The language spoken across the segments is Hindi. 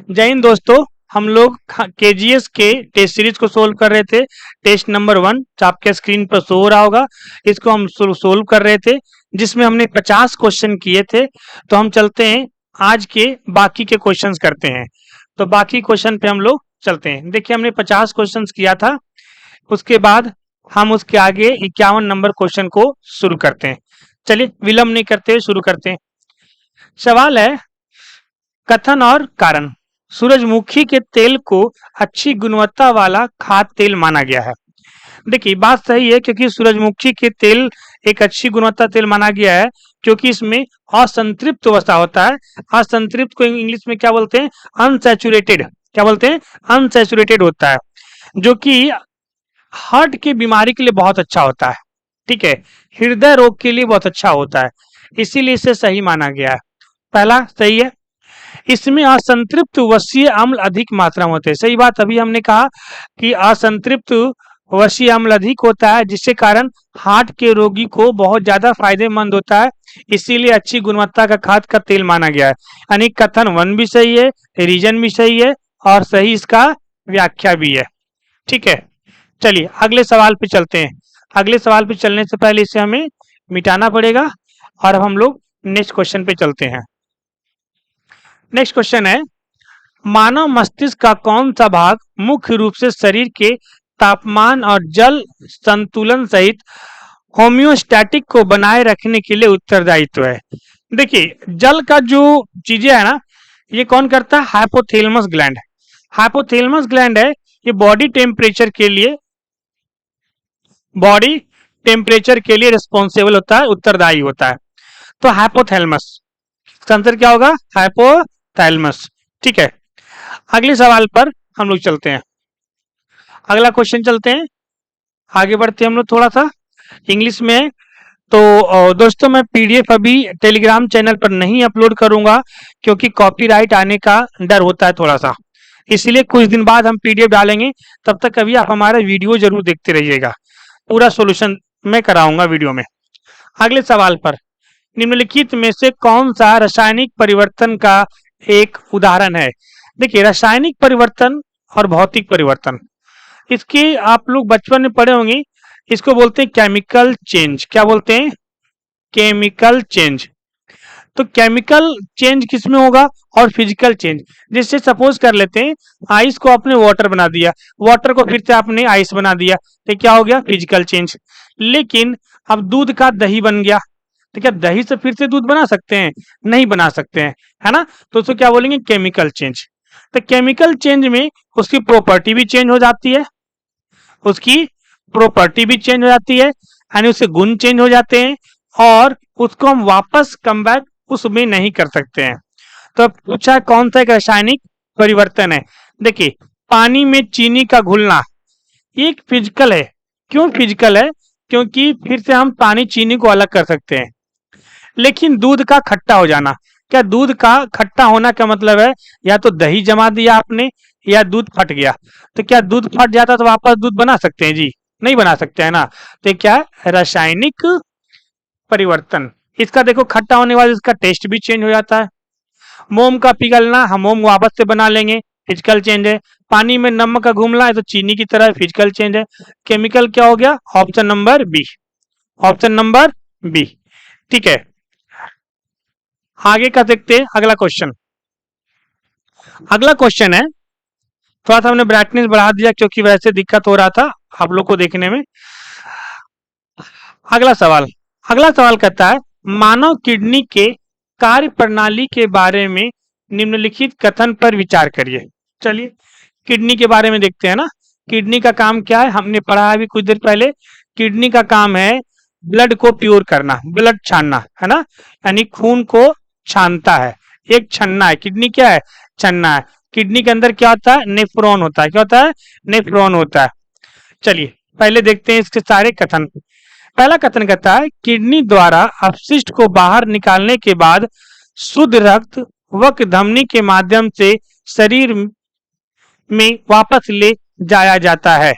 जय हिंद दोस्तों। हम लोग केजीएस के टेस्ट सीरीज को सोल्व कर रहे थे। टेस्ट नंबर 1 आपके स्क्रीन पर शो हो रहा होगा। इसको हम सोल्व कर रहे थे जिसमें हमने 50 क्वेश्चन किए थे। तो हम चलते हैं आज के बाकी के क्वेश्चंस करते हैं। तो बाकी क्वेश्चन पे हम लोग चलते हैं। देखिए हमने 50 क्वेश्चन किया था, उसके बाद हम उसके आगे 51 नंबर क्वेश्चन को शुरू करते हैं। चलिए विलंब नहीं करते हुए शुरू करते हैं। सवाल है कथन और कारण। सूरजमुखी के तेल को अच्छी गुणवत्ता वाला खाद्य तेल माना गया है। देखिए बात सही है, क्योंकि सूरजमुखी के तेल एक अच्छी गुणवत्ता तेल माना गया है क्योंकि इसमें असंतृप्त वसा होता है। असंतृप्त को इंग्लिश में क्या बोलते हैं? अनसैचुरेटेड। क्या बोलते हैं? अनसैचुरेटेड होता है, जो कि हार्ट की बीमारी के लिए बहुत अच्छा होता है। ठीक है, हृदय रोग के लिए बहुत अच्छा होता है, इसीलिए इसे सही माना गया है। पहला सही है। इसमें असंतृप्त वसीय अम्ल अधिक मात्रा में होते हैं। सही बात, अभी हमने कहा कि असंतृप्त वसीय अम्ल अधिक होता है, जिसके कारण हार्ट के रोगी को बहुत ज्यादा फायदेमंद होता है, इसीलिए अच्छी गुणवत्ता का खाद का तेल माना गया है। यानी कथन 1 भी सही है, रीजन भी सही है और सही इसका व्याख्या भी है। ठीक है, चलिए अगले सवाल पे चलते हैं। अगले सवाल पे चलने से पहले इसे हमें मिटाना पड़ेगा और अब हम लोग नेक्स्ट क्वेश्चन पे चलते हैं। नेक्स्ट क्वेश्चन है, मानव मस्तिष्क का कौन सा भाग मुख्य रूप से शरीर के तापमान और जल संतुलन सहित होम्योस्टैटिक को बनाए रखने के लिए उत्तरदायित्व है? देखिए जल का जो चीजें है ना, ये कौन करता है? Hypothalamus gland. हाइपोथैलेमस ग्लैंड है, ये बॉडी टेम्परेचर के लिए रिस्पॉन्सिबल होता है, उत्तरदायी होता है। तो हाइपोथैलेमस आंसर क्या होगा? हाइपोथैलेमस। ठीक है, अगले सवाल पर हम लोग चलते हैं। अगला क्वेश्चन चलते हैं, आगे बढ़ते हैं हम लोग थोड़ा सा इंग्लिश में। तो दोस्तों मैं पीडीएफ अभी टेलीग्राम चैनल पर नहीं अपलोड करूंगा क्योंकि कॉपीराइट आने का डर होता है थोड़ा सा, इसीलिए कुछ दिन बाद हम पीडीएफ डालेंगे। तब तक अभी आप हमारा वीडियो जरूर देखते रहिएगा, पूरा सॉल्यूशन मैं कराऊंगा वीडियो में। अगले सवाल पर, निम्नलिखित में से कौन सा रासायनिक परिवर्तन का एक उदाहरण है? देखिए रासायनिक परिवर्तन और भौतिक परिवर्तन, इसके आप लोग बचपन में पढ़े होंगे, इसको बोलते हैं केमिकल चेंज। क्या बोलते हैं? Chemical change. तो केमिकल चेंज किसमें होगा और फिजिकल चेंज? जैसे सपोज कर लेते हैं आइस को आपने वाटर बना दिया, वाटर को फिर से आपने आइस बना दिया, तो क्या हो गया? Physical change. लेकिन अब दूध का दही बन गया, तो क्या दही से फिर से दूध बना सकते हैं? नहीं बना सकते हैं, है ना? तो उसको क्या बोलेंगे? Chemical change. तो केमिकल चेंज में उसकी प्रॉपर्टी भी चेंज हो जाती है, उसकी प्रॉपर्टी भी चेंज हो जाती है, यानी उसके गुण चेंज हो जाते हैं और उसको हम वापस कम बैक उसमें नहीं कर सकते हैं। तो अब पूछा कौन सा एक रासायनिक परिवर्तन है? देखिए पानी में चीनी का घुलना एक फिजिकल है। क्यों फिजिकल है? क्योंकि फिर से हम पानी चीनी को अलग कर सकते हैं। लेकिन दूध का खट्टा हो जाना, क्या दूध का खट्टा होना का मतलब है या तो दही जमा दिया आपने या दूध फट गया? तो क्या दूध फट जाता तो वापस दूध बना सकते हैं? जी नहीं बना सकते है ना। तो क्या है? रासायनिक परिवर्तन। इसका देखो खट्टा होने के बाद इसका टेस्ट भी चेंज हो जाता है। मोम का पिघलना, हम मोम वापस से बना लेंगे, फिजिकल चेंज है। पानी में नमक का घुलना है तो चीनी की तरह फिजिकल चेंज है। केमिकल क्या हो गया? Option number B. Option number B. ठीक है, आगे का देखते हैं अगला क्वेश्चन। अगला क्वेश्चन है, थोड़ा सा हमने ब्राइटनेस बढ़ा दिया क्योंकि वैसे दिक्कत हो रहा था आप लोग को देखने में। अगला सवाल कहता है, मानव किडनी के कार्य प्रणाली के बारे में निम्नलिखित कथन पर विचार करिए। चलिए किडनी के बारे में देखते हैं ना। किडनी का काम क्या है? हमने पढ़ा अभी कुछ देर पहले। किडनी का काम है ब्लड को प्योर करना, ब्लड छानना, है ना, यानी खून को छानता है। एक छन्ना है किडनी, क्या है? छन्ना है। किडनी के अंदर क्या होता है? नेफ्रॉन होता है। क्या होता है? नेफ्रॉन होता है। चलिए पहले देखते हैं इसके सारे कथन। पहला कथन कहता है, किडनी द्वारा अपशिष्ट को बाहर निकालने के बाद शुद्ध रक्त वक धमनी के माध्यम से शरीर में वापस ले जाया जाता है।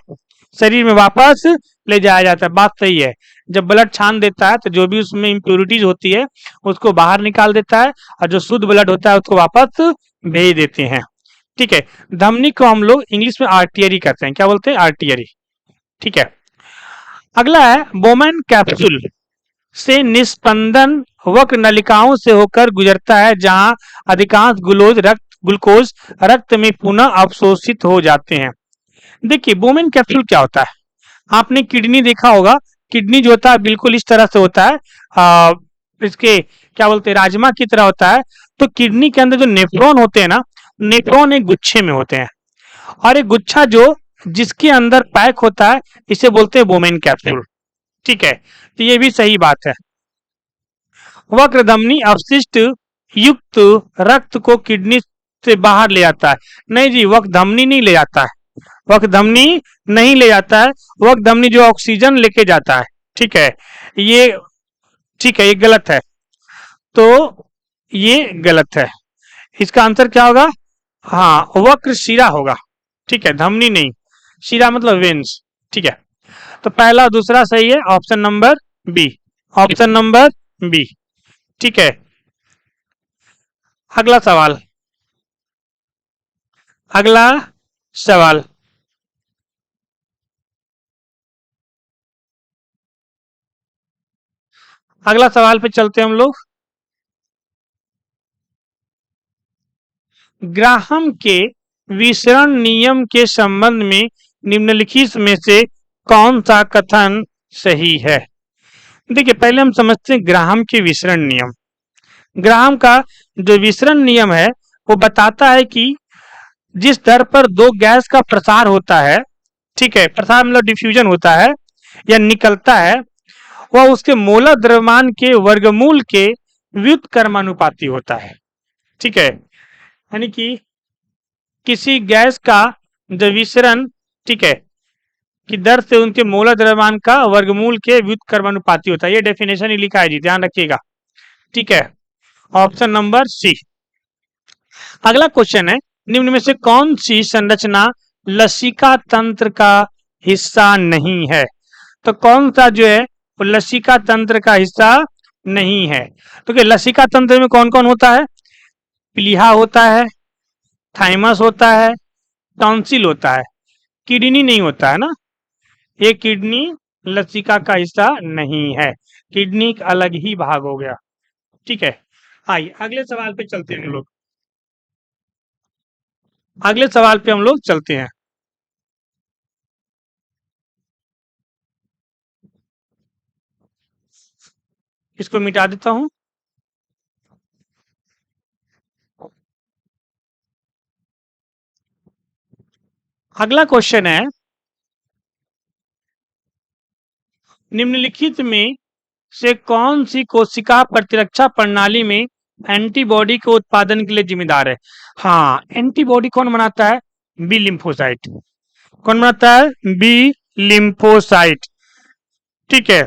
शरीर में वापस ले जाया जाता है, बात सही है। जब ब्लड छान देता है तो जो भी उसमें इम्प्योरिटीज होती है उसको बाहर निकाल देता है और जो शुद्ध ब्लड होता है उसको वापस भेज देते हैं। ठीक है। धमनी को हम लोग इंग्लिश में आर्टियरी कहते हैं, क्या बोलते हैं, आर्टियरी। ठीक है। अगला है बोमेन कैप्सूल से निस्पंदन वक्र नलिकाओं से होकर गुजरता है, जहां अधिकांश ग्लूकोज रक्त में पुनः अवशोषित हो जाते हैं। देखिए बोमेन कैप्सूल क्या होता है, आपने किडनी देखा होगा, किडनी जो होता है बिल्कुल इस तरह से होता है, इसके क्या बोलते हैं, राजमा की तरह होता है। तो किडनी के अंदर जो नेफ्रॉन होते हैं ना, नेफ्रॉन एक गुच्छे में होते हैं, और एक गुच्छा जो जिसके अंदर पैक होता है, इसे बोलते हैं बोमेन कैप्सूल। ठीक है, तो ये भी सही बात है। वक्र धमनी अवशिष्ट युक्त रक्त को किडनी से बाहर ले जाता है। नहीं जी, वक्र धमनी नहीं ले जाता है, वक्र धमनी नहीं ले जाता है, वक्र धमनी जो ऑक्सीजन लेके जाता है। ठीक है, ये ठीक है, ये गलत है, तो ये गलत है। इसका आंसर क्या होगा, हाँ वक्र शिरा होगा। ठीक है, धमनी नहीं, शिरा मतलब वेन्स। ठीक है, तो पहला दूसरा सही है, option number B, option number B. ठीक है, अगला सवाल, अगला सवाल, अगला सवाल पे चलते हैं हम लोग। ग्राहम के विसरण नियम के संबंध में निम्नलिखित में से कौन सा कथन सही है। देखिए पहले हम समझते हैं ग्राहम के विसरण नियम। ग्राहम का जो विसरण नियम है वो बताता है कि जिस दर पर दो गैस का प्रसार होता है, ठीक है, प्रसार मतलब डिफ्यूजन होता है या निकलता है, वह उसके मोलर द्रव्यमान के वर्गमूल के व्युत्क्रमानुपाती होता है। ठीक है, यानी कि किसी गैस का जो विसरण, ठीक है, की दर से उनके मोलर द्रव्यमान का वर्गमूल के व्युत्क्रमानुपाती होता है। ये डेफिनेशन ही लिखा है जी, ध्यान रखिएगा। ठीक है, ऑप्शन नंबर सी। अगला क्वेश्चन है, निम्न में से कौन सी संरचना लसिका तंत्र का हिस्सा नहीं है। तो कौन सा जो है वो लसिका तंत्र का हिस्सा नहीं है। तो क्या लसिका तंत्र में कौन कौन होता है, प्लीहा होता है, थाइमस होता है, टॉन्सिल होता है, किडनी नहीं होता है ना, ये किडनी लसिका का हिस्सा नहीं है, किडनी एक अलग ही भाग हो गया। ठीक है, आइए अगले सवाल पे चलते हैं हम लोग, अगले सवाल पे हम लोग चलते हैं। इसको मिटा देता हूं। अगला क्वेश्चन है, निम्नलिखित में से कौन सी कोशिका प्रतिरक्षा प्रणाली में एंटीबॉडी के उत्पादन के लिए जिम्मेदार है। हाँ, एंटीबॉडी कौन बनाता है, बी लिम्फोसाइट। कौन बनाता है, बी लिम्फोसाइट। ठीक है,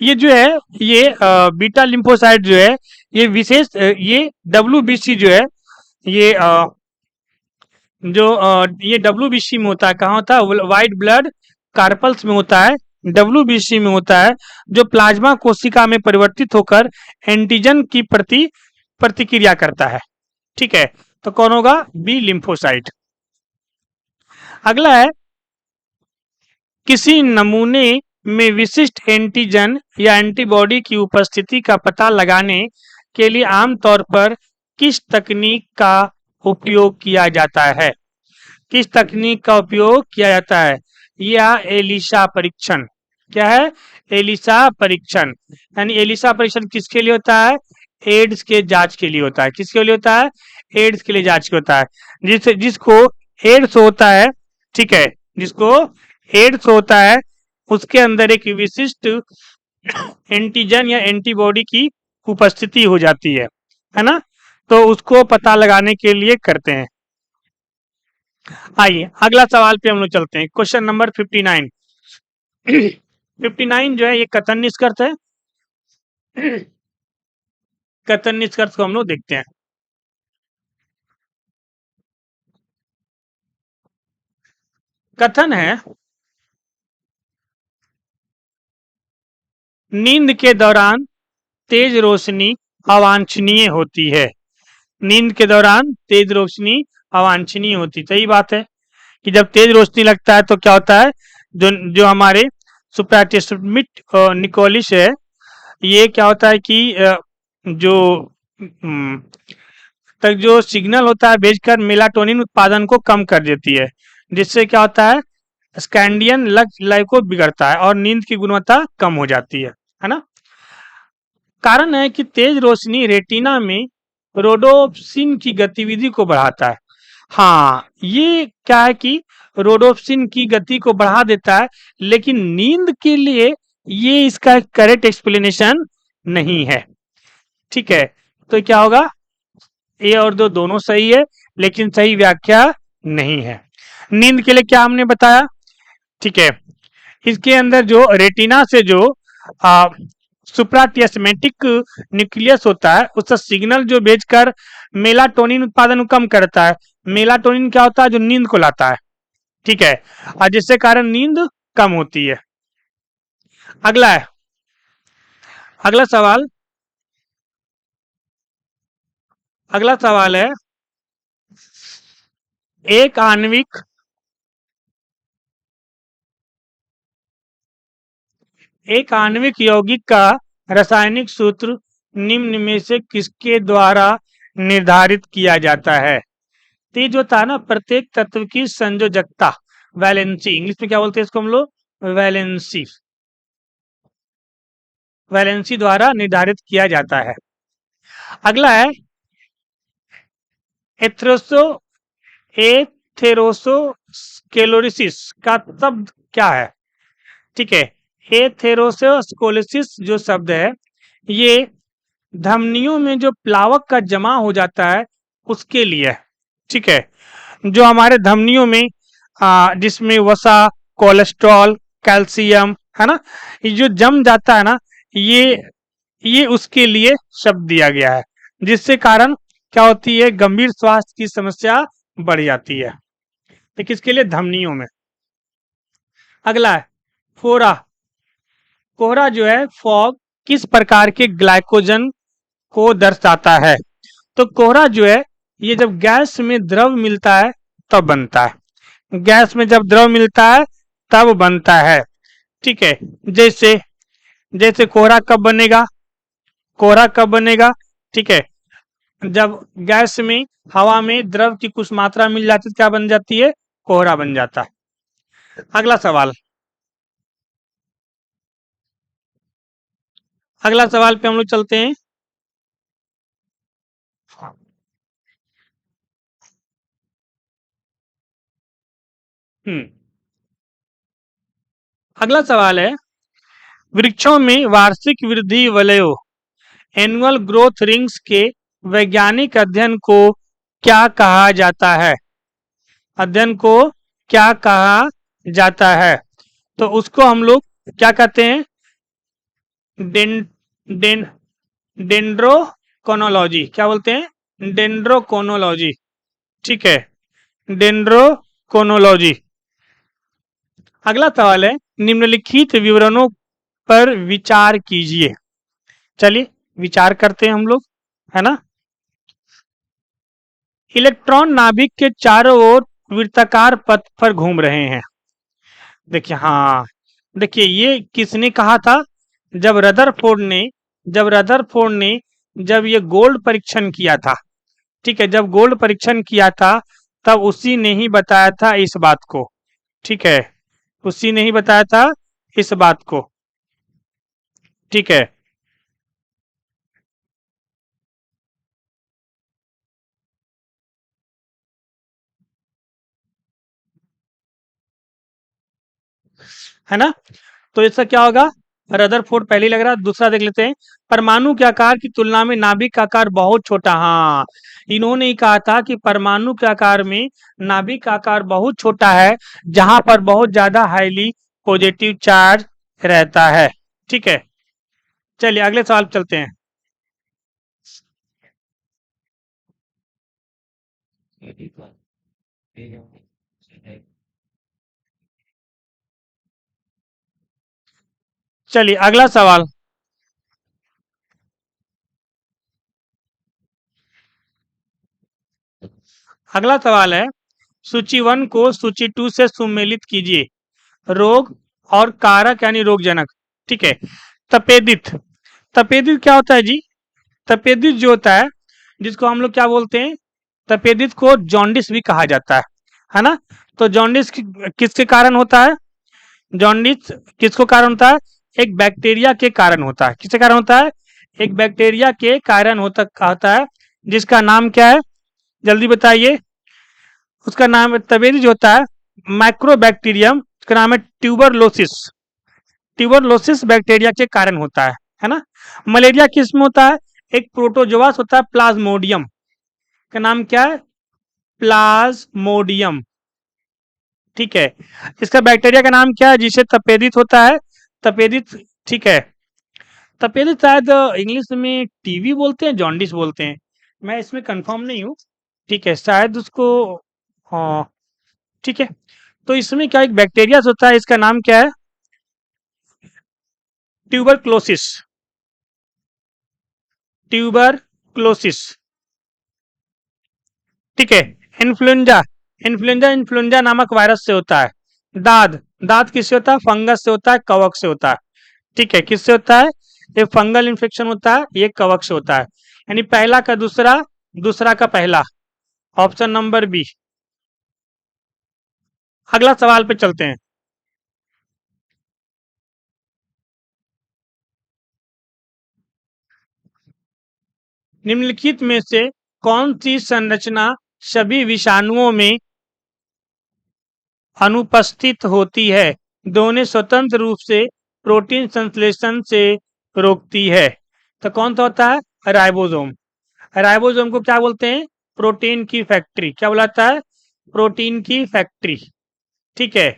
ये जो है ये बीटा लिम्फोसाइट जो है, ये विशेष ये डब्ल्यूबीसी जो है, ये ये डब्ल्यूबीसी में होता है, कहाँ होता है, व्हाइट ब्लड कार्पल्स में होता है, डब्ल्यूबीसी में होता है, जो प्लाज्मा कोशिका में परिवर्तित होकर एंटीजन की प्रति प्रतिक्रिया करता है। ठीक है, तो कौन होगा, बी लिम्फोसाइट। अगला है, किसी नमूने में विशिष्ट एंटीजन या एंटीबॉडी की उपस्थिति का पता लगाने के लिए आमतौर पर किस तकनीक का उपयोग किया जाता है। किस तकनीक का उपयोग किया जाता है, यह एलिसा परीक्षण। क्या है, एलिसा परीक्षण। यानी एलिसा परीक्षण किसके लिए होता है, एड्स के जांच के लिए होता है। किसके लिए होता है, एड्स के लिए जांच के होता है। जिसको एड्स होता है, ठीक है, जिसको एड्स होता है उसके अंदर एक विशिष्ट एंटीजन या एंटीबॉडी की उपस्थिति हो जाती है ना, तो उसको पता लगाने के लिए करते हैं। आइए अगला सवाल पे हम लोग चलते हैं, क्वेश्चन नंबर 59। 59 जो है ये कथन निष्कर्ष है, कथन निष्कर्ष को हम लोग देखते हैं। कथन है, नींद के दौरान तेज रोशनी अवांछनीय होती है। नींद के दौरान तेज रोशनी अवांछनीय होती। सही बात है कि जब तेज रोशनी लगता है तो क्या होता है, जो जो हमारे सुप्राटिस्मिक निकोलिस है, ये क्या होता है कि जो तक जो सिग्नल होता है भेजकर मेलाटोनिन उत्पादन को कम कर देती है, जिससे क्या होता है, स्कैंडियन लय को बिगड़ता है और नींद की गुणवत्ता कम हो जाती है ना। कारण है कि तेज रोशनी रेटिना में रोडोप्सिन की गतिविधि को बढ़ाता है। हाँ, ये क्या है कि रोडोप्सिन की गति को बढ़ा देता है, लेकिन नींद के लिए ये इसका करेक्ट एक्सप्लेनेशन नहीं है। ठीक है, तो क्या होगा, ए और दो दोनों सही है, लेकिन सही व्याख्या नहीं है। नींद के लिए क्या हमने बताया, ठीक है, इसके अंदर जो रेटिना से जो सुप्राटिस्मेटिक न्यूक्लियस होता है, उसका सिग्नल जो भेजकर मेलाटोनिन उत्पादन को कम करता है। मेलाटोनिन क्या होता है, जो नींद को लाता है, ठीक है, और जिससे कारण नींद कम होती है। अगला है, अगला सवाल, अगला सवाल है, एक आणविक एक आणविक यौगिक का रासायनिक सूत्र निम्न में से किसके द्वारा निर्धारित किया जाता है। तो ये जो था ना, प्रत्येक तत्व की संयोजकता, वैलेंसी, इंग्लिश में क्या बोलते हैं इसको हम लोग, वैलेंसी, वैलेंसी द्वारा निर्धारित किया जाता है। अगला है, एथेरोसो एथेरोसोस्क्लेरोसिस का शब्द क्या है। ठीक है, एथेरोसोस्क्लेरोसिस जो शब्द है, ये धमनियों में जो प्लावक का जमा हो जाता है उसके लिए है। ठीक है, जो हमारे धमनियों में जिसमें वसा, कोलेस्ट्रॉल, कैल्शियम है ना, ये जो जम जाता है ना, ये उसके लिए शब्द दिया गया है, जिससे कारण क्या होती है, गंभीर स्वास्थ्य की समस्या बढ़ जाती है। तो किसके लिए, धमनियों में। अगला है, कोहरा। कोहरा जो है, फॉग, किस प्रकार के ग्लाइकोजन को दर्शाता है। तो कोहरा जो है, ये जब गैस में द्रव मिलता है तब बनता है। गैस में जब द्रव मिलता है तब बनता है। ठीक है, जैसे जैसे कोहरा कब बनेगा, कोहरा कब बनेगा, ठीक है, जब गैस में, हवा में द्रव की कुछ मात्रा मिल जाती है, क्या बन जाती है, कोहरा बन जाता है। अगला सवाल, अगला सवाल पे हम लोग चलते हैं। हम्म, अगला सवाल है, वृक्षों में वार्षिक वृद्धि वलयों, एनुअल ग्रोथ रिंग्स के वैज्ञानिक अध्ययन को क्या कहा जाता है। अध्ययन को क्या कहा जाता है, तो उसको हम लोग क्या कहते हैं, डें, डें, डेंड्रोकोनोलॉजी, क्या बोलते हैं, डेंड्रोकोनोलॉजी। ठीक है, डेंड्रोकोनोलॉजी। अगला सवाल है, निम्नलिखित विवरणों पर विचार कीजिए। चलिए विचार करते हैं हम लोग, है ना। इलेक्ट्रॉन नाभिक के चारों ओर वृत्ताकार पथ पर घूम रहे हैं। देखिए, हाँ, देखिए ये किसने कहा था, जब रदरफोर्ड ने, जब रदरफोर्ड ने जब ये गोल्ड परीक्षण किया था, ठीक है, जब गोल्ड परीक्षण किया था तब उसी ने ही बताया था इस बात को। ठीक है, उसी ने ही बताया था इस बात को। ठीक है ना। तो इसका क्या होगा, रदरफोर्ड पहले ही लग रहा है। दूसरा देख लेते हैं, परमाणु के आकार की तुलना में नाभिक का आकार बहुत छोटा। हाँ, इन्होंने ही कहा था कि परमाणु के आकार में नाभिक का आकार बहुत छोटा है, जहां पर बहुत ज्यादा हाईली पॉजिटिव चार्ज रहता है। ठीक है, चलिए अगले सवाल पे चलते हैं। चलिए अगला सवाल, अगला सवाल है, सूची 1 को सूची 2 से सुमेलित कीजिए। रोग और कारक यानी रोगजनक। ठीक है। तपेदित, तपेदित क्या होता है जी? तपेदित जो होता है, जिसको हम लोग क्या बोलते हैं, तपेदित को जॉन्डिस भी कहा जाता है ना? तो जॉन्डिस किसके कारण होता है? जॉन्डिस किसको कारण होता है? एक बैक्टीरिया के कारण होता है। किसके कारण होता है? एक बैक्टीरिया के कारण होता है, जिसका नाम क्या है? जल्दी बताइए। उसका नाम तपेदित जो होता है, माइक्रोबैक्टीरियम, उसका नाम है ट्यूबरलोसिस। ट्यूबरलोसिस बैक्टीरिया के कारण होता है ना? मलेरिया किस में होता है? एक प्रोटोजोआस होता है, प्लाज्मोडियम, का नाम क्या है? प्लाज्मोडियम। ठीक है। इसका बैक्टीरिया का नाम क्या है जिसे तपेदित होता है? तपेदित। ठीक है। तपेदित शायद इंग्लिश में टीबी बोलते हैं, जॉन्डिस बोलते हैं, मैं इसमें कंफर्म नहीं हूँ। ठीक है, शायद उसको। हाँ। ठीक है। तो इसमें क्या एक बैक्टीरिया होता है, इसका नाम क्या है? ट्यूबरक्लोसिस। ट्यूबरक्लोसिस। ठीक है। इन्फ्लुएंजा, इन्फ्लुएंजा नामक वायरस से होता है। दाद, दाद किससे होता है? फंगस से होता है, कवक से होता है। ठीक है, किससे होता है? ये फंगल इन्फेक्शन होता है, ये कवक से होता है। यानी पहला का दूसरा, दूसरा का पहला। Option number B. अगला सवाल पे चलते हैं। निम्नलिखित में से कौन सी संरचना सभी विषाणुओं में अनुपस्थित होती है? दोनों स्वतंत्र रूप से प्रोटीन संश्लेषण से रोकती है। तो कौन सा होता है? राइबोसोम। राइबोसोम को क्या बोलते हैं? प्रोटीन की फैक्ट्री। क्या बुलाता है? प्रोटीन की फैक्ट्री। ठीक है।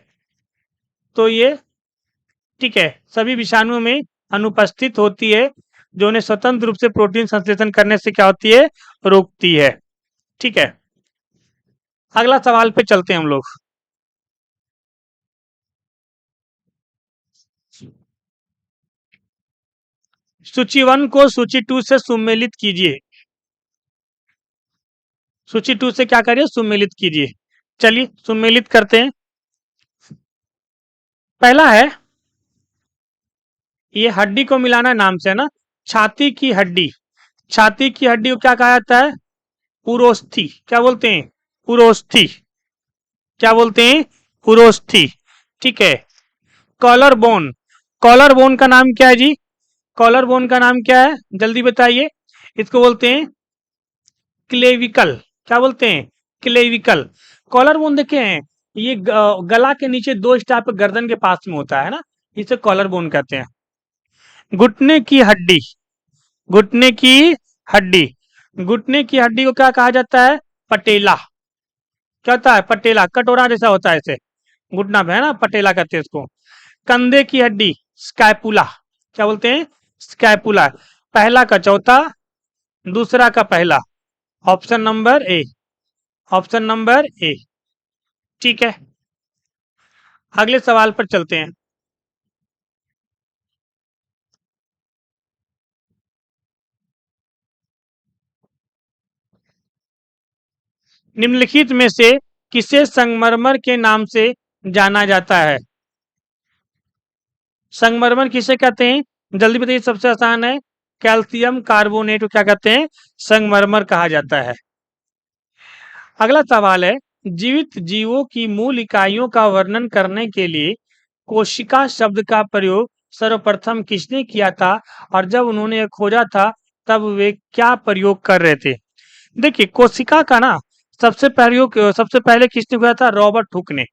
तो ये, ठीक है, सभी विषाणुओं में अनुपस्थित होती है, जो उन्हें स्वतंत्र रूप से प्रोटीन संश्लेषण करने से क्या होती है? रोकती है। ठीक है। अगला सवाल पे चलते हैं हम लोग। सूची 1 को सूची 2 से सुमेलित कीजिए। सूची 2 से क्या करिए? सुमेलित कीजिए। चलिए सुमेलित करते हैं। पहला है, ये हड्डी को मिलाना नाम से है ना, छाती की हड्डी। छाती की हड्डी को क्या कहा जाता है? पुरोस्थी। क्या बोलते हैं? पुरोस्थी। क्या बोलते हैं? पुरोस्थी। ठीक है। कॉलर बोन, कॉलर बोन का नाम क्या है जी? कॉलर बोन का नाम क्या है? जल्दी बताइए। इसको बोलते हैं क्लेविकल। क्या बोलते हैं? क्लेविकल। कॉलर बोन देखे हैं, ये गला के नीचे दो स्टार पे गर्दन के पास में होता है ना, इसे कॉलर बोन कहते हैं। घुटने की हड्डी, घुटने की हड्डी, घुटने की हड्डी को क्या कहा जाता है? पटेला। क्या होता है? पटेला, कटोरा जैसा होता है इसे, घुटना पे है ना, पटेला कहते हैं इसको। कंधे की हड्डी, स्कैपुला। क्या बोलते हैं? स्कैपुला। पहला का चौथा, दूसरा का पहला। Option number A. Option number A. ठीक है। अगले सवाल पर चलते हैं। निम्नलिखित में से किसे संगमरमर के नाम से जाना जाता है? संगमरमर किसे कहते हैं? जल्दी बताइए, सबसे आसान है। कैल्शियम कार्बोनेट को क्या कहते हैं? संगमरमर कहा जाता है। अगला सवाल है, जीवित जीवों की मूल इकाइयों का वर्णन करने के लिए कोशिका शब्द का प्रयोग सर्वप्रथम किसने किया था, और जब उन्होंने यह खोजा था तब वे क्या प्रयोग कर रहे थे? देखिए, कोशिका का ना सबसे पहले किसने खोजा था? रॉबर्ट हुक ने।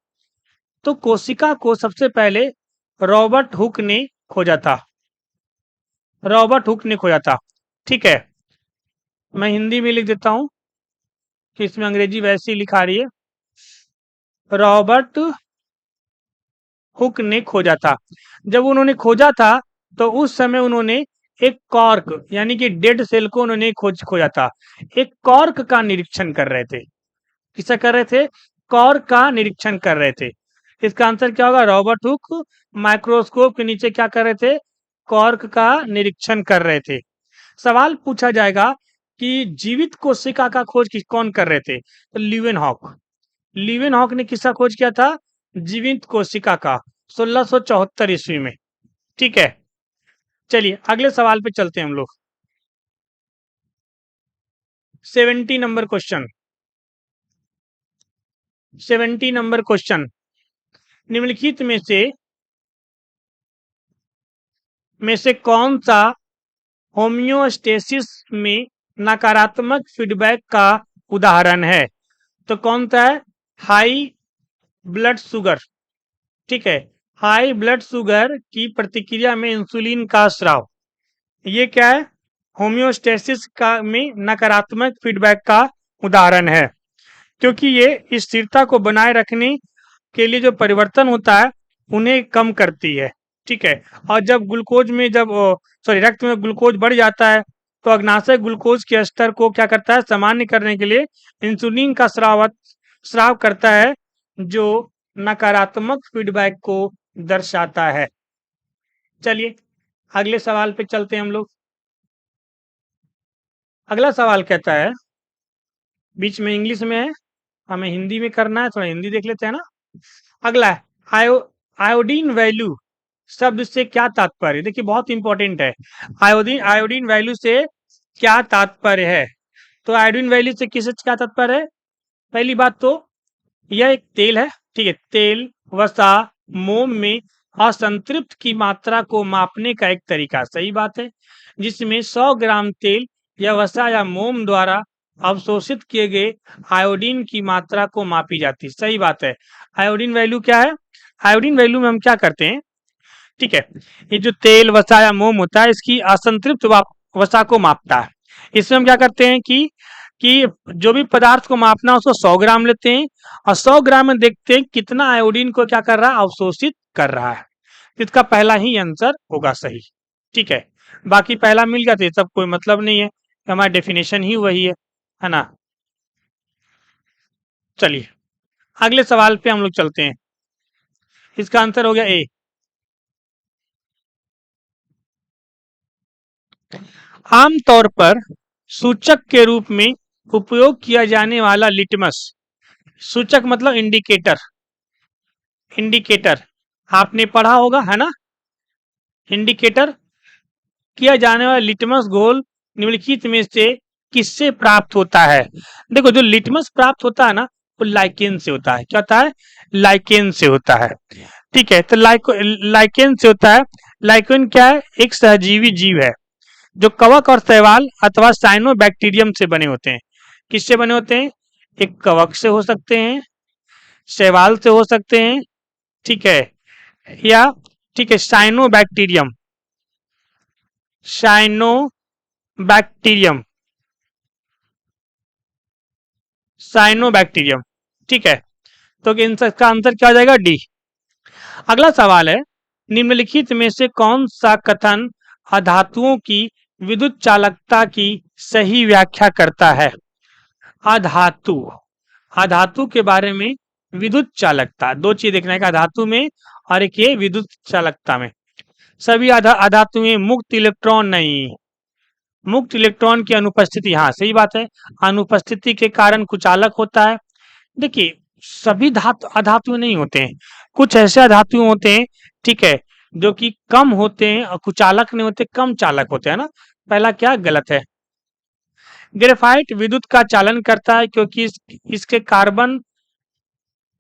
तो कोशिका को सबसे पहले रॉबर्ट हुक ने खोजा था। रॉबर्ट हुक ने खोजा था। ठीक है। मैं हिंदी में लिख देता हूं कि इसमें अंग्रेजी वैसी लिखा रही है। रॉबर्ट हुक ने खोजा था। जब उन्होंने खोजा था तो उस समय उन्होंने एक कॉर्क यानी कि डेड सेल को उन्होंने खोजा था। एक कॉर्क का निरीक्षण कर रहे थे। किसा कर रहे थे? कॉर्क का निरीक्षण कर रहे थे। इसका आंसर क्या होगा? रॉबर्ट हुक माइक्रोस्कोप के नीचे क्या कर रहे थे? कॉर्क का निरीक्षण कर रहे थे। सवाल पूछा जाएगा कि जीवित कोशिका का खोज कौन कर रहे थे? तो ल्यूवेनहॉक ने किसका खोज किया था? जीवित कोशिका का, 1674 ईस्वी में। ठीक है, चलिए अगले सवाल पे चलते हैं हम लोग। 70 नंबर क्वेश्चन। 70 नंबर क्वेश्चन, निम्नलिखित में से कौन सा होम्योस्टेसिस में नकारात्मक फीडबैक का उदाहरण है? तो कौन सा है? High blood sugar. ठीक है, हाई ब्लड शुगर की प्रतिक्रिया में इंसुलिन का स्राव, ये क्या है? होम्योस्टेसिस का में नकारात्मक फीडबैक का उदाहरण है, क्योंकि ये स्थिरता को बनाए रखने के लिए जो परिवर्तन होता है उन्हें कम करती है। ठीक है, और जब ग्लूकोज में रक्त में ग्लूकोज बढ़ जाता है तो अग्नाशय ग्लूकोज के स्तर को क्या करता है? सामान्य करने के लिए इंसुलिन का स्राव करता है, जो नकारात्मक फीडबैक को दर्शाता है। चलिए अगले सवाल पे चलते हैं हम लोग। अगला सवाल कहता है, बीच में इंग्लिश में है, हमें हिंदी में करना है, थोड़ा हिंदी देख लेते हैं ना। अगला है आयोडीन वैल्यू शब्द से क्या तात्पर्य? देखिए बहुत इंपॉर्टेंट है। आयोडीन वैल्यू से क्या तात्पर्य है? तो आयोडीन वैल्यू से किससे क्या तात्पर्य है? पहली बात तो यह एक तेल है। ठीक है, तेल, वसा, मोम में असंतृप्त की मात्रा को मापने का एक तरीका, सही बात है, जिसमें 100 ग्राम तेल या वसा या मोम द्वारा अवशोषित किए गए आयोडीन की मात्रा को मापी जाती है। सही बात है। आयोडीन वैल्यू क्या है? आयोडीन वैल्यू में हम क्या करते हैं? ठीक है, ये जो तेल, वसा या मोम होता है, इसकी असंतृप्त वसा को मापता है। इसमें हम क्या करते हैं कि जो भी पदार्थ को मापना है उसको 100 ग्राम लेते हैं और 100 ग्राम में देखते हैं कितना आयोडीन को क्या कर रहा है? अवशोषित कर रहा है। इसका पहला ही आंसर होगा सही। ठीक है, बाकी पहला मिल गया तो ये सब कोई मतलब नहीं है, हमारा डेफिनेशन ही वही है ना। चलिए अगले सवाल पे हम लोग चलते हैं। इसका आंसर हो गया ए। आमतौर पर सूचक के रूप में उपयोग किया जाने वाला लिटमस, सूचक मतलब इंडिकेटर, इंडिकेटर आपने पढ़ा होगा है ना। इंडिकेटर किया जाने वाला लिटमस घोल निम्नलिखित में से किससे प्राप्त होता है? देखो जो लिटमस प्राप्त होता है ना, वो लाइकेन से होता है। क्या होता है? लाइकेन से होता है। ठीक है, तो लाइकेन से होता है। लाइकेन क्या है? एक सहजीवी जीव है जो कवक और शैवाल अथवा साइनोबैक्टीरियम से बने होते हैं। किससे बने होते हैं? एक कवक से हो सकते हैं, शैवाल से हो सकते हैं, ठीक है, या ठीक है साइनोबैक्टीरियम, साइनोबैक्टीरियम, साइनोबैक्टीरियम। ठीक है, तो इसका आंसर क्या हो जाएगा? डी। अगला सवाल है, निम्नलिखित में से कौन सा कथन अधातुओं की विद्युत चालकता की सही व्याख्या करता है? अधातु, अधातु के बारे में विद्युत चालकता, दो चीज देखना है, एक अधातु में और एक ये विद्युत चालकता में। सभी अधातुएं मुक्त इलेक्ट्रॉन नहीं, मुक्त इलेक्ट्रॉन की अनुपस्थिति, हाँ सही बात है, अनुपस्थिति के कारण कुचालक होता है। देखिए सभी धातु अधातु नहीं होते हैं, कुछ ऐसे अधातु होते हैं, ठीक है, जो कि कम होते हैं और कुचालक नहीं होते, कम चालक होते हैं ना। पहला क्या गलत है? ग्रेफाइट विद्युत का चालन करता है क्योंकि इसके कार्बन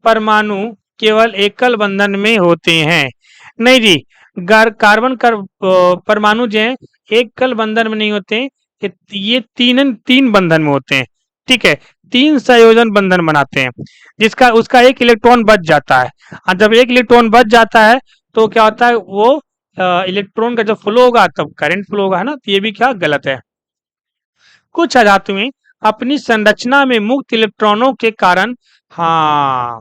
परमाणु केवल एकल बंधन में होते हैं। नहीं जी, कार्बन परमाणु जो है एकल बंधन में नहीं होते, ये तीन बंधन में होते हैं। ठीक है, 3 संयोजन बंधन बनाते हैं, जिसका उसका एक इलेक्ट्रॉन बच जाता है, और जब एक इलेक्ट्रॉन बच जाता है तो क्या होता है? वो इलेक्ट्रॉन का जब फ्लो होगा तब करंट फ्लो होगा, है ना। तो ये भी क्या गलत है। कुछ अधातुएं अपनी संरचना में मुक्त इलेक्ट्रॉनों के कारण हाँ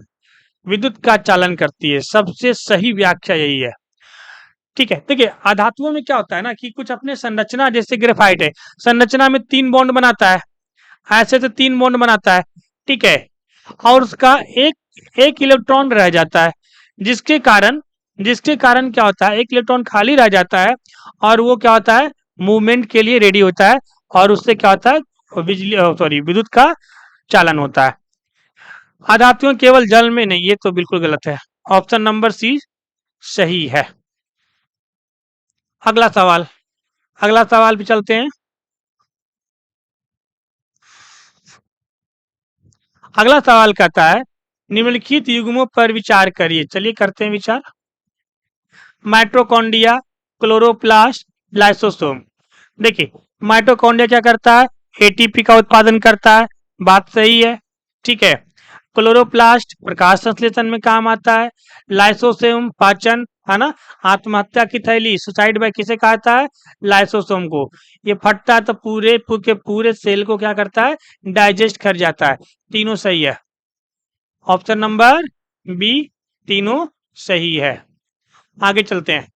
विद्युत का चालन करती है, सबसे सही व्याख्या यही है। ठीक है, देखिए अधातुओं में क्या होता है ना कि कुछ अपने संरचना, जैसे ग्रेफाइट है, संरचना में 3 बॉन्ड बनाता है, ऐसे तो 3 बॉन्ड बनाता है, ठीक है, और उसका एक इलेक्ट्रॉन रह जाता है, जिसके कारण क्या होता है? एक इलेक्ट्रॉन खाली रह जाता है और वो क्या होता है? मूवमेंट के लिए रेडी होता है, और उससे क्या होता है? बिजली सॉरी विद्युत का चालन होता है। अधातुएं केवल जल में नहीं, ये तो बिल्कुल गलत है। ऑप्शन नंबर सी सही है। अगला सवाल, अगला सवाल पे चलते हैं। अगला सवाल कहता है निम्नलिखित युग्मों पर विचार करिए। चलिए करते हैं विचार। Mitochondria, chloroplast, lysosome. देखिए माइटोकॉन्ड्रिया क्या करता है, एटीपी का उत्पादन करता है, बात सही है, ठीक है। क्लोरोप्लास्ट प्रकाश संश्लेषण में काम आता है। लाइसोसोम पाचन, है ना। आत्महत्या की थैली, सुसाइड बाय किसे कहता है, लाइसोसोम को। ये फटता है तो पूरे सेल को क्या करता है, डाइजेस्ट कर जाता है। तीनों सही है। ऑप्शन नंबर बी तीनों सही है। आगे चलते हैं,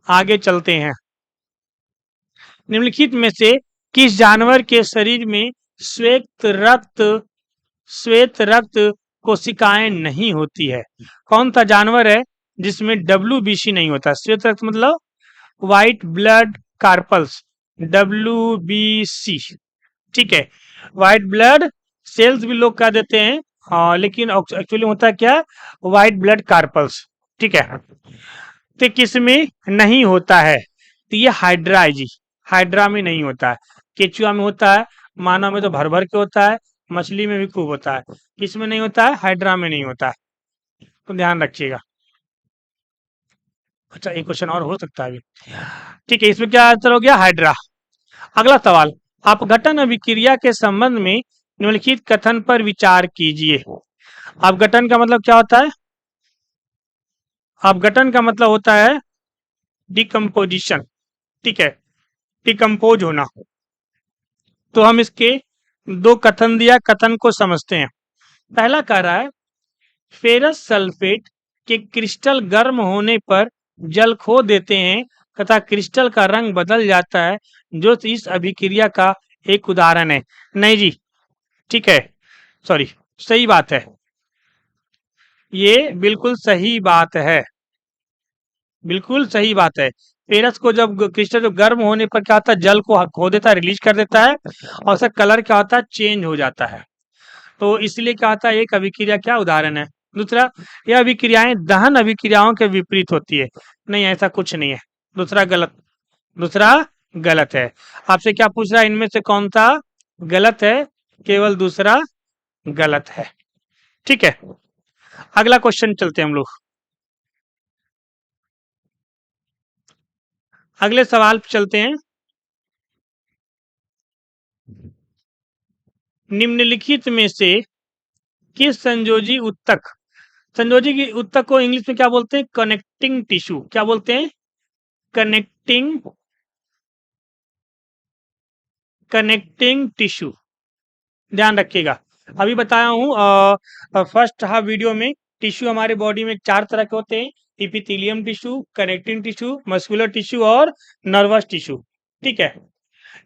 आगे चलते हैं। निम्नलिखित में से किस जानवर के शरीर में श्वेत रक्त कोशिकाएं नहीं होती है। कौन सा जानवर है जिसमें WBC नहीं होता। श्वेत रक्त मतलब व्हाइट ब्लड कार्पल्स, WBC, ठीक है। व्हाइट ब्लड सेल्स भी लोग कह देते हैं, हाँ, लेकिन एक्चुअली होता है क्या, व्हाइट ब्लड कार्पल्स, ठीक है। तो किसमें नहीं होता है, तो ये हाइड्रा है जी। हाइड्रा में नहीं होता है, केचुआ में होता है, मानव में तो भर भर के होता है, मछली में भी खूब होता है। किसमें नहीं होता है, हाइड्रा में नहीं होता है, तो ध्यान रखिएगा। अच्छा एक क्वेश्चन और हो सकता है अभी, ठीक है। इसमें क्या आंसर हो गया, हाइड्रा। अगला सवाल, अपघटन अभिक्रिया के संबंध में निम्नलिखित कथन पर विचार कीजिए। अपघटन का मतलब क्या होता है, अपघटन का मतलब होता है डिकम्पोजिशन, ठीक है, डिकम्पोज होना। तो हम इसके दो कथन दिया, कथन को समझते हैं। पहला कह रहा है फेरस सल्फेट के क्रिस्टल गर्म होने पर जल खो देते हैं तथा क्रिस्टल का रंग बदल जाता है, जो इस अभिक्रिया का एक उदाहरण है। नहीं जी, ठीक है, सॉरी, सही बात है, ये बिल्कुल सही बात है, बिल्कुल सही बात है। फेरस को जब क्रिस्टल जो गर्म होने पर क्या होता है, जल को खो देता है, रिलीज कर देता है, और उसका कलर क्या होता है, चेंज हो जाता है। तो इसलिए क्या होता है, एक अभिक्रिया क्या उदाहरण है। दूसरा, यह अभिक्रियाएं दहन अभिक्रियाओं के विपरीत होती है। नहीं, ऐसा कुछ नहीं है, दूसरा गलत, दूसरा गलत है। आपसे क्या पूछ रहा है, इनमें से कौन सा गलत है, केवल दूसरा गलत है, ठीक है। अगला क्वेश्चन चलते हैं हम लोग, अगले सवाल पे चलते हैं। निम्नलिखित में से किस संयोजी उत्तक, संयोजी की उत्तक को इंग्लिश में क्या बोलते हैं, कनेक्टिंग टिश्यू, क्या बोलते हैं, कनेक्टिंग, कनेक्टिंग टिश्यू, ध्यान रखिएगा। अभी बताया हूँ फर्स्ट हाफ वीडियो में, टिश्यू हमारे बॉडी में 4 तरह के होते हैं, epithelium tissue, connecting tissue, muscular tissue और नर्वस टिश्यू, ठीक है।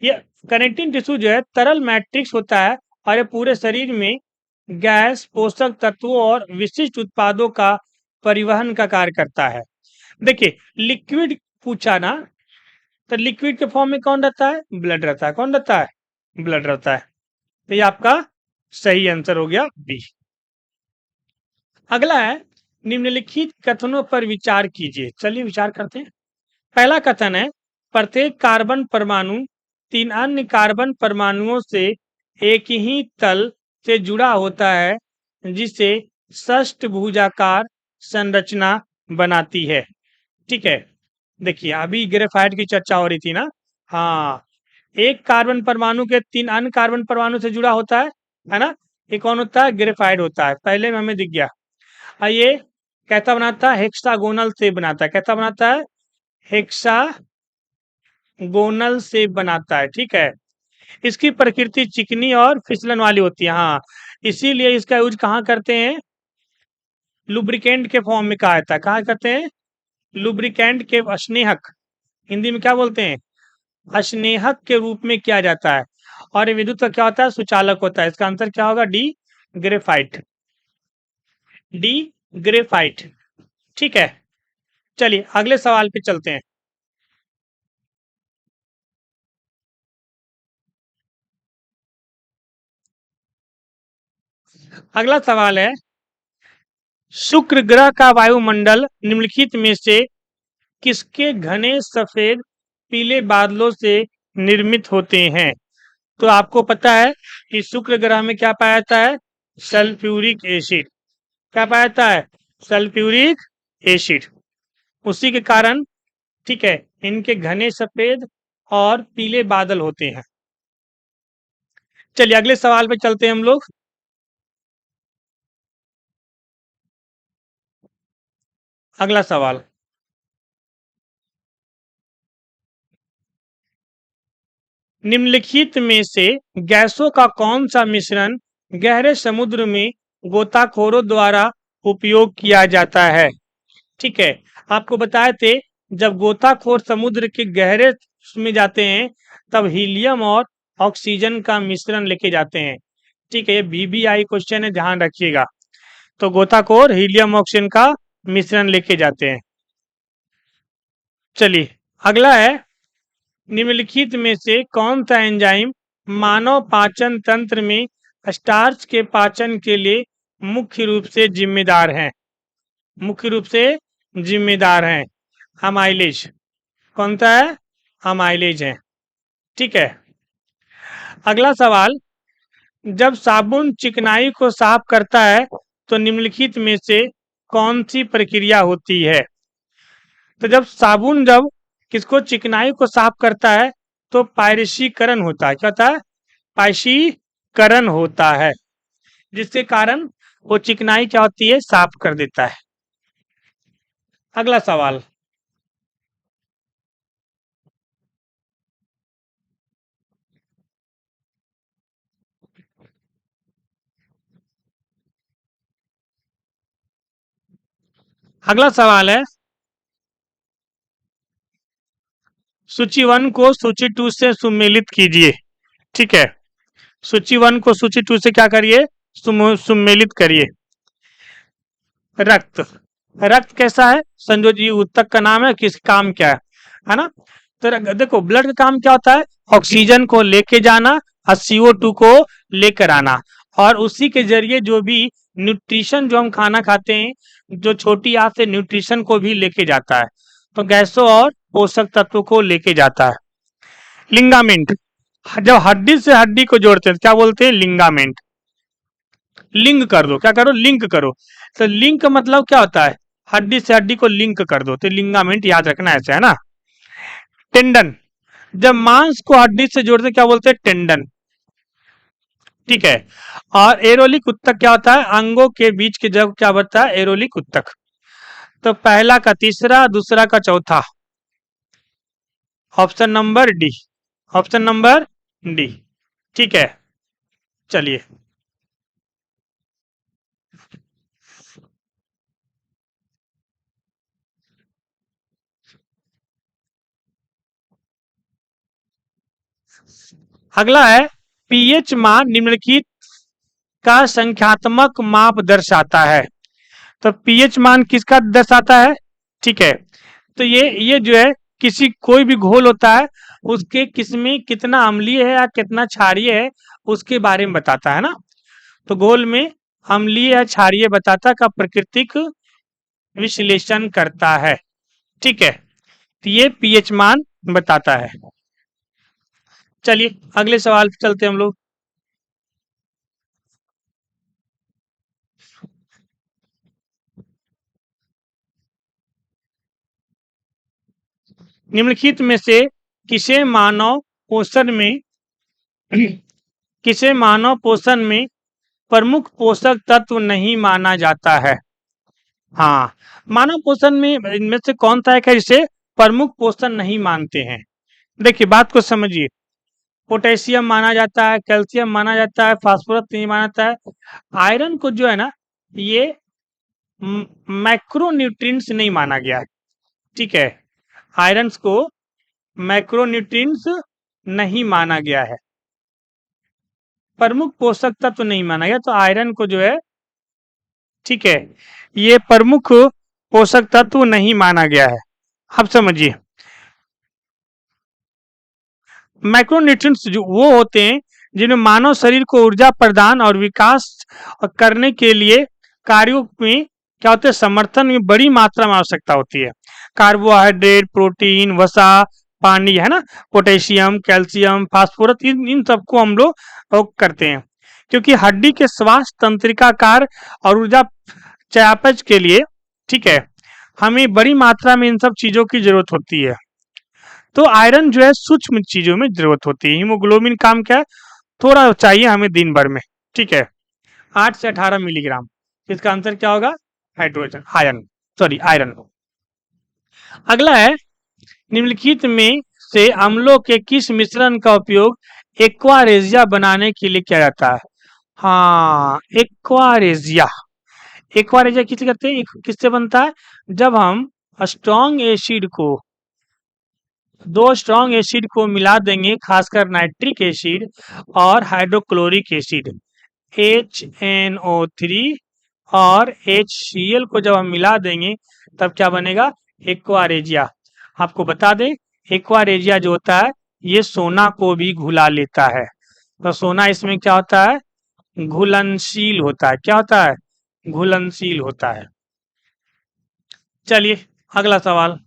ये कनेक्टिंग टिश्यू जो है तरल मैट्रिक्स होता है, और ये पूरे शरीर में गैस, पोषक तत्वों और विशिष्ट उत्पादों का परिवहन का कार्य करता है। देखिए लिक्विड पूछा ना, तो लिक्विड के फॉर्म में कौन रहता है, ब्लड रहता है। कौन रहता है, ब्लड रहता है। तो ये आपका सही आंसर हो गया बी। अगला है निम्नलिखित कथनों पर विचार कीजिए। चलिए विचार करते हैं। पहला कथन है प्रत्येक कार्बन परमाणु 3 अन्य कार्बन परमाणुओं से एक ही तल से जुड़ा होता है, जिसे षष्ठभुजाकार संरचना बनाती है, ठीक है। देखिए अभी ग्रेफाइट की चर्चा हो रही थी ना, हाँ, एक कार्बन परमाणु के 3 अन्य कार्बन परमाणु से जुड़ा होता है ना। ये कौन होता है, ग्रेफाइट होता है, पहले में हमें दिख गया। ये कैसा बनाता है, हेक्सागोनल शेप बनाता है। कैसा बनाता है, हेक्सागोनल शेप बनाता है, ठीक है। इसकी प्रकृति चिकनी और फिसलन वाली होती है, हाँ, इसीलिए इसका यूज कहाँ करते हैं, लुब्रिकेंट के फॉर्म में कहा जाता है। कहाँ करते हैं, लुब्रिकेंट के, स्नेहक, हिंदी में क्या बोलते हैं, स्नेहक के रूप में किया जाता है। और ये विद्युत का क्या होता है, सुचालक होता है। इसका आंसर क्या होगा, डी ग्रेफाइट, डी ग्रेफाइट, ठीक है। चलिए अगले सवाल पे चलते हैं। अगला सवाल है, शुक्र ग्रह का वायुमंडल निम्नलिखित में से किसके घने सफेद पीले बादलों से निर्मित होते हैं? तो आपको पता है कि शुक्र ग्रह में क्या पाया जाता है? Sulphuric acid. क्या पाया जाता है? Sulphuric acid. उसी के कारण, ठीक है, इनके घने सफेद और पीले बादल होते हैं। चलिए अगले सवाल पे चलते हैं हम लोग। अगला सवाल, निम्नलिखित में से गैसों का कौन सा मिश्रण गहरे समुद्र में गोताखोरों द्वारा उपयोग किया जाता है? ठीक है, आपको बताए थे जब गोताखोर समुद्र के गहरे में जाते हैं तब हीलियम और ऑक्सीजन का मिश्रण लेके जाते हैं। ठीक है, ये बीबीआई क्वेश्चन है, ध्यान रखिएगा। तो गोताखोर हीलियम ऑक्सीजन का मिश्रण लेके जाते हैं। चलिए अगला है, निम्नलिखित में से कौन सा एंजाइम मानव पाचन तंत्र में स्टार्च के पाचन के लिए मुख्य रूप से जिम्मेदार है? मुख्य रूप से जिम्मेदार है अमाइलेज। कौन सा है? अमाइलेज है। ठीक है, अगला सवाल, जब साबुन चिकनाई को साफ करता है तो निम्नलिखित में से कौन सी प्रक्रिया होती है? तो जब किसको चिकनाई को साफ करता है तो पायरेशीकरण होता है। क्या होता है? पायशीकरण होता है, जिसके कारण वो चिकनाई क्या होती है? साफ कर देता है। अगला सवाल, अगला सवाल है, सूची 1 को सूची 2 से सुमेलित कीजिए। ठीक है, सूची 1 को सूची 2 से क्या करिए? सुमेलित करिए। रक्त, रक्त कैसा है? संजो जी उत्तक का नाम है, किस काम क्या है ना? तो देखो, ब्लड का काम क्या होता है? ऑक्सीजन को लेके जाना और CO2 को लेकर आना, और उसी के जरिए जो भी न्यूट्रिशन जो हम खाना खाते हैं, जो छोटी आंत से न्यूट्रिशन को भी लेके जाता है, तो गैसों और पोषक तत्व को लेके जाता है। लिंगामेंट, जब हड्डी से हड्डी को जोड़ते हैं क्या बोलते हैं? लिंगामेंट। लिंक कर दो, क्या करो? लिंक करो। तो लिंक मतलब क्या होता है? हड्डी से हड्डी को लिंक कर दो, तो लिंगामेंट याद रखना, ऐसे है ना। टेंडन, जब मांस को हड्डी से जोड़ते क्या बोलते हैं? टेंडन। ठीक है, और एरोलिक उत्तक क्या होता है? अंगों के बीच की जगह क्या बनता है? एरोलिक उत्तक। तो पहला का तीसरा, दूसरा का चौथा, option number D. Option number D. ठीक है, चलिए अगला है, पीएच मान निम्नलिखित का संख्यात्मक माप दर्शाता है। तो पीएच मान किसका दर्शाता है? ठीक है, तो ये जो है, किसी कोई भी घोल होता है उसके किसमें कितना अम्लीय है या कितना क्षारीय है उसके बारे में बताता है ना। तो घोल में अम्लीय या क्षारीय बताता का प्राकृतिक विश्लेषण करता है। ठीक है, तो ये पीएच मान बताता है। चलिए अगले सवाल पे चलते हैं हम लोग। निम्नलिखित में से किसे मानव पोषण में किसे मानव पोषण में प्रमुख पोषक तत्व नहीं माना जाता है? हाँ, मानव पोषण में इनमें से कौन सा एक है जिसे प्रमुख पोषण नहीं मानते हैं? देखिए बात को समझिए, पोटेशियम माना जाता है, कैल्शियम माना जाता है, फास्फोरस नहीं माना जाता है। आयरन को जो है ना, ये मैक्रोन्यूट्रिएंट्स नहीं माना गया है। ठीक है, आयरन को मैक्रोन्यूट्रिएंट्स नहीं माना गया है, प्रमुख पोषक तत्व नहीं माना गया, तो आयरन को जो है, ठीक है, ये प्रमुख पोषक तत्व नहीं माना गया है। अब समझिए, मैक्रोन्यूट्रिएंट्स जो वो होते हैं जिनमें मानव शरीर को ऊर्जा प्रदान और विकास करने के लिए कार्यों में क्या होते हैं, समर्थन में बड़ी मात्रा में आवश्यकता होती है। कार्बोहाइड्रेट, प्रोटीन, वसा, पानी, है ना, पोटेशियम, कैल्शियम, फास्फोरस, इन सबको हम लोग करते हैं, क्योंकि हड्डी के स्वास्थ्य, तंत्रिका कार्य और ऊर्जा चयापचय के लिए, ठीक है, हमें बड़ी मात्रा में इन सब चीजों की जरूरत होती है। तो आयरन जो है सूक्ष्म चीजों में जरूरत होती है। हीमोग्लोबिन काम क्या है, थोड़ा चाहिए हमें दिन भर में, ठीक है, 8 से 18 मिलीग्राम। इसका आंसर क्या होगा, हाइड्रोजन, आयरन। अगला है, निम्नलिखित में से अम्लों के किस मिश्रण का उपयोग एक्वारेजिया बनाने के लिए किया जाता है? हाँ, एक्वारेजिया किससे करते हैं, किससे बनता है? जब हम स्ट्रॉन्ग एसिड को, दो स्ट्रॉन्ग एसिड को मिला देंगे, खासकर नाइट्रिक एसिड और हाइड्रोक्लोरिक एसिड, HNO3 और HCl को जब हम मिला देंगे तब क्या बनेगा, एक्वारेजिया। आपको बता दें, एक्वारेजिया जो होता है ये सोना को भी घुला लेता है। तो सोना इसमें क्या होता है, घुलनशील होता है। क्या होता है, घुलनशील होता है। चलिए अगला सवाल।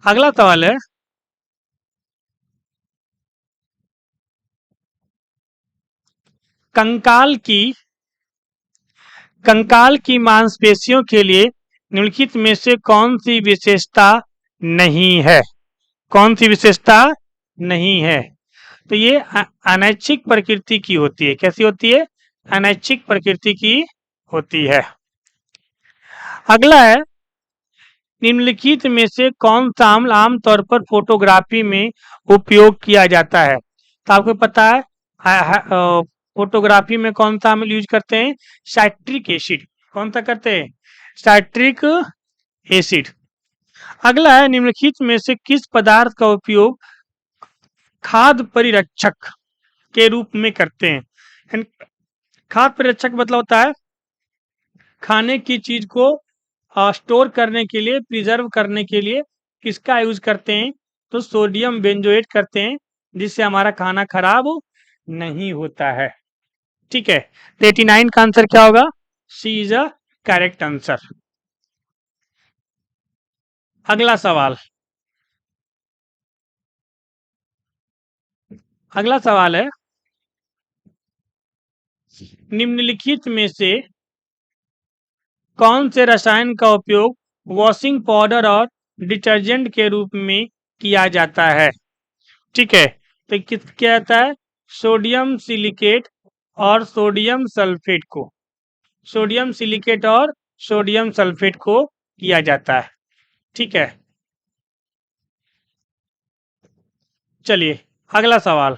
अगला सवाल है, कंकाल की मांसपेशियों के लिए निम्नलिखित में से कौन सी विशेषता नहीं है? कौन सी विशेषता नहीं है? तो ये अनैच्छिक प्रकृति की होती है। कैसी होती है, अनैच्छिक प्रकृति की होती है। अगला है, निम्नलिखित में से कौन सा अम्ल आमतौर पर फोटोग्राफी में उपयोग किया जाता है? तो आपको पता है, फोटोग्राफी में कौन सा अम्ल यूज करते हैं, साइट्रिक एसिड। कौन सा करते हैं, साइट्रिक एसिड। अगला है, निम्नलिखित में से किस पदार्थ का उपयोग खाद्य परिरक्षक के रूप में करते हैं? खाद्य परिरक्षक मतलब होता है खाने की चीज को स्टोर करने के लिए, प्रिजर्व करने के लिए किसका यूज करते हैं? तो सोडियम बेंजोएट करते हैं, जिससे हमारा खाना खराब नहीं होता है। ठीक है, तो 89 का आंसर क्या होगा, सी इज अ करेक्ट आंसर। अगला सवाल, अगला सवाल है, निम्नलिखित में से कौन से रसायन का उपयोग वॉशिंग पाउडर और डिटर्जेंट के रूप में किया जाता है? ठीक है, तो किस क्या आता है, सोडियम सिलिकेट और सोडियम सल्फेट को, सोडियम सिलिकेट और सोडियम सल्फेट को किया जाता है। ठीक है, चलिए अगला सवाल,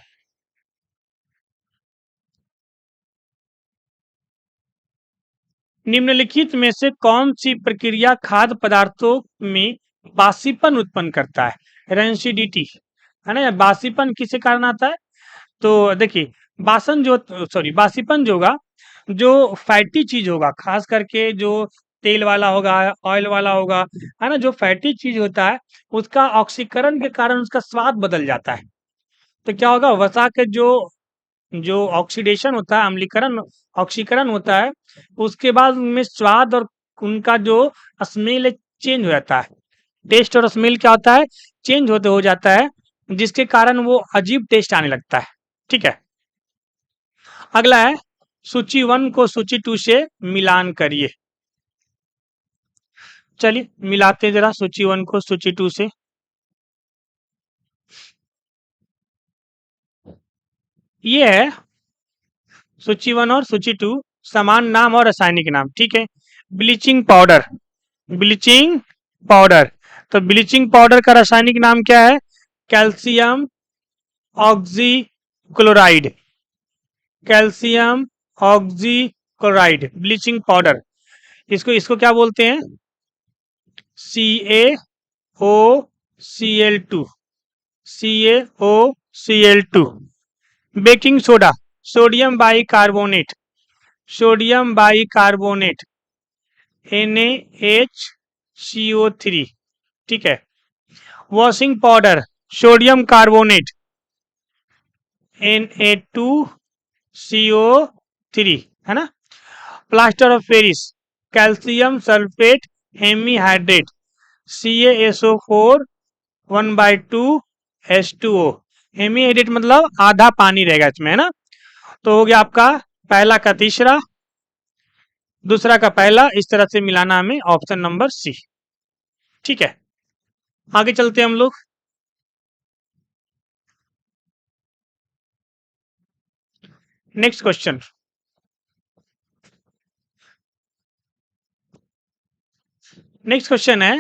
निम्नलिखित में से कौन सी प्रक्रिया खाद्य पदार्थों में बासीपन उत्पन्न करता है? रेंसिडिटी, है ना, बासीपन किसके कारण आता है? तो देखिए, बासीपन जो होगा, जो फैटी चीज होगा, खास करके जो तेल वाला होगा, ऑयल वाला होगा, है ना, जो फैटी चीज होता है उसका ऑक्सीकरण के कारण उसका स्वाद बदल जाता है। तो क्या होगा, वसा के जो जो ऑक्सीडेशन होता है, अम्लीकरण, ऑक्सीकरण होता है, उसके बाद उनमें स्वाद और उनका जो स्मेल चेंज हो जाता है। टेस्ट और स्मेल क्या होता है, चेंज होते हो जाता है, जिसके कारण वो अजीब टेस्ट आने लगता है। ठीक है, अगला है, सूची 1 को सूची 2 से मिलान करिए। चलिए मिलाते जरा सूची 1 को सूची 2 से। ये है सूची 1 और सूची 2, समान नाम और रासायनिक नाम। ठीक है, ब्लीचिंग पाउडर, ब्लीचिंग पाउडर, तो ब्लीचिंग पाउडर का रासायनिक नाम क्या है, calcium oxychloride, calcium oxychloride bleaching powder. इसको इसको क्या बोलते हैं, CaOCl2, CaOCl2। Baking soda, sodium bicarbonate, sodium bicarbonate, NaHCO3, ठीक है। Washing powder sodium carbonate Na2CO3 है ना। Plaster of Paris calcium sulphate hemihydrate CaSO4 1/2 H2O। Hemihydrate मतलब आधा पानी रहेगा इसमें, है ना। तो हो गया आपका पहला का तीसरा, दूसरा का पहला, इस तरह से मिलाना हमें ऑप्शन नंबर सी। ठीक है, आगे चलते हैं हम लोग। नेक्स्ट क्वेश्चन, नेक्स्ट क्वेश्चन है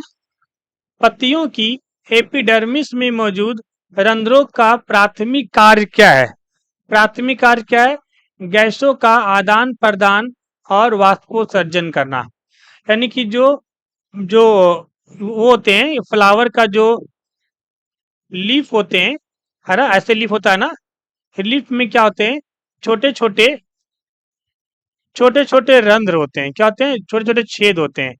पत्तियों की एपिडर्मिस में मौजूद रंध्रों का प्राथमिक कार्य क्या है। प्राथमिक कार्य क्या है? गैसों का आदान प्रदान और वाष्पोत्सर्जन करना। यानी कि जो जो वो होते हैं फ्लावर का जो लीफ होते हैं, है ना, ऐसे लीफ होता है ना, लीफ में क्या होते हैं, छोटे छोटे छोटे छोटे रंध्र होते हैं। क्या होते हैं? छोटे छोटे छेद होते हैं।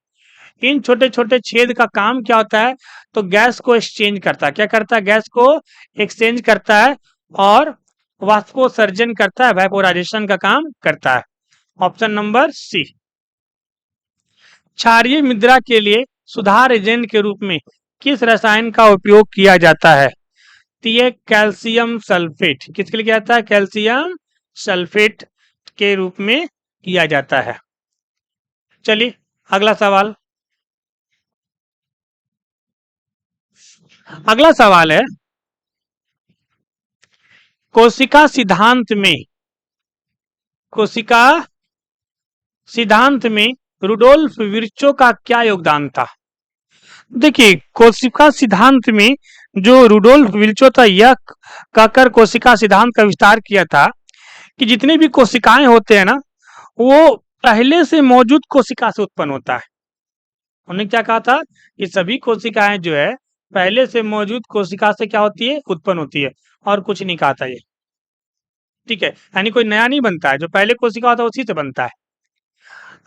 इन छोटे छोटे छेद का काम क्या होता है? तो गैस को एक्सचेंज करता है। क्या करता है? गैस को एक्सचेंज करता है और वाष्पोत्सर्जन करता है, वेपोराइजेशन का काम करता है। Option number C. क्षारीय मृदा के लिए सुधार एजेंट के रूप में किस रसायन का उपयोग किया जाता है? तो ये कैल्शियम सल्फेट। किसके लिए किया जाता है? कैल्शियम सल्फेट के रूप में किया जाता है। चलिए अगला सवाल। अगला सवाल है कोशिका सिद्धांत में, कोशिका सिद्धांत में रुडोल्फ विर्चो का क्या योगदान था? देखिए कोशिका सिद्धांत में जो रुडोल्फ विर्चो था, यह कहकर कोशिका सिद्धांत का विस्तार किया था कि जितनी भी कोशिकाएं होते हैं ना, वो पहले से मौजूद कोशिका से उत्पन्न होता है। उन्होंने क्या कहा था कि सभी कोशिकाएं जो है पहले से मौजूद कोशिका से क्या होती है? उत्पन्न होती है, और कुछ नहीं कहा था ये। ठीक है, यानी कोई नया नहीं बनता है, जो पहले कोशिका होता है उसी से बनता है।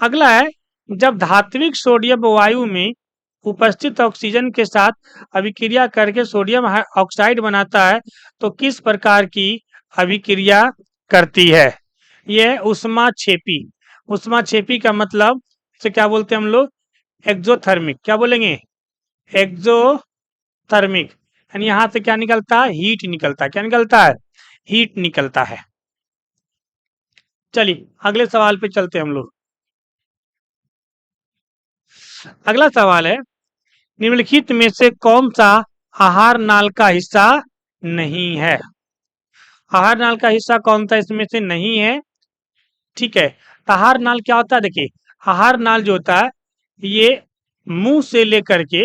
अगला है जब धात्विक सोडियम वायु में उपस्थित ऑक्सीजन के साथ अभिक्रिया करके सोडियम ऑक्साइड बनाता है तो किस प्रकार की अभिक्रिया करती है? यह उष्माक्षेपी। उष्माक्षेपी का मतलब से क्या बोलते हैं हम लोग? एक्सोथर्मिक। क्या बोलेंगे? एक्सोथर्मिक। यानी यहां से क्या निकलता है? हीट निकलता है। क्या निकलता है? हीट निकलता है। चलिए अगले सवाल पे चलते हैं हम लोग। अगला सवाल है निम्नलिखित में से कौन सा आहार नाल का हिस्सा नहीं है? आहार नाल का हिस्सा कौन सा इसमें से नहीं है? ठीक है, आहार नाल क्या होता है? देखिए आहार नाल जो होता है ये मुंह से लेकर के,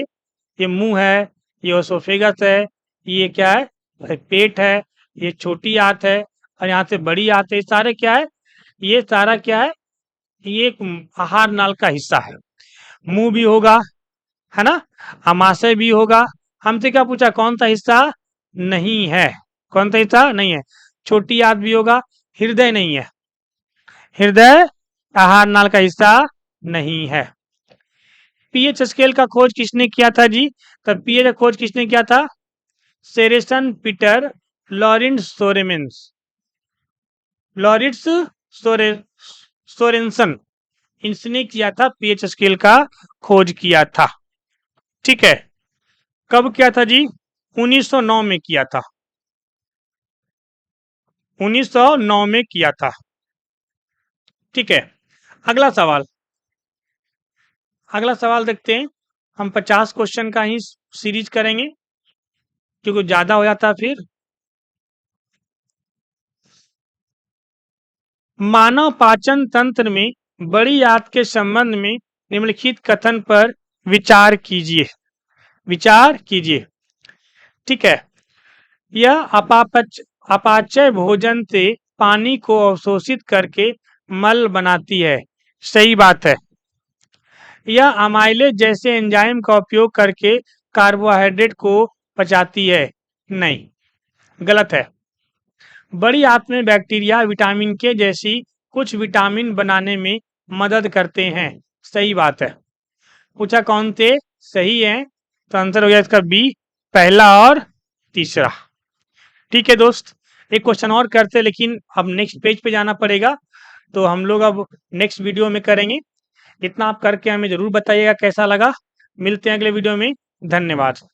ये मुंह है, ये ओसोफेगस है, ये क्या है? पेट है, ये छोटी आंत है, और यहाँ से बड़ी आंत है। ये सारे क्या है? ये सारा क्या है? ये एक आहार नाल का हिस्सा है। मुंह भी होगा, है ना, अमाशय भी होगा। हमसे क्या पूछा? कौन सा हिस्सा नहीं है? कौन सा हिस्सा नहीं है? छोटी आंत भी होगा, हृदय नहीं है। हृदय आहार नाल का हिस्सा नहीं है। पीएच स्केल का खोज किसने किया था जी? तब पीएच का खोज किसने किया था? सेरेसन पीटर लॉरेंस सोरेमेंस, लॉरेंस सोरेंसन, इसने किया था, पीएच स्केल का खोज किया था। ठीक है, कब किया था जी? 1909 में किया था। 1909 में किया था। ठीक है, अगला सवाल। अगला सवाल देखते हैं। हम 50 क्वेश्चन का ही सीरीज करेंगे क्योंकि ज्यादा हो जाता फिर। मानव पाचन तंत्र में बड़ी आंत के संबंध में निम्नलिखित कथन पर विचार कीजिए। विचार कीजिए। ठीक है, यह अपाचय भोजन से पानी को अवशोषित करके मल बनाती है। सही बात है। यह अमाइलेज जैसे एंजाइम का उपयोग करके कार्बोहाइड्रेट को पचाती है। नहीं, गलत है। बड़ी आंत में बैक्टीरिया विटामिन के जैसी कुछ विटामिन बनाने में मदद करते हैं। सही बात है। पूछा कौन थे? सही है। तो आंसर हो गया इसका बी, पहला और तीसरा। ठीक है दोस्त, एक क्वेश्चन और करते हैं, लेकिन अब नेक्स्ट पेज पे जाना पड़ेगा, तो हम लोग अब नेक्स्ट वीडियो में करेंगे। इतना आप करके हमें जरूर बताइएगा कैसा लगा। मिलते हैं अगले वीडियो में। धन्यवाद।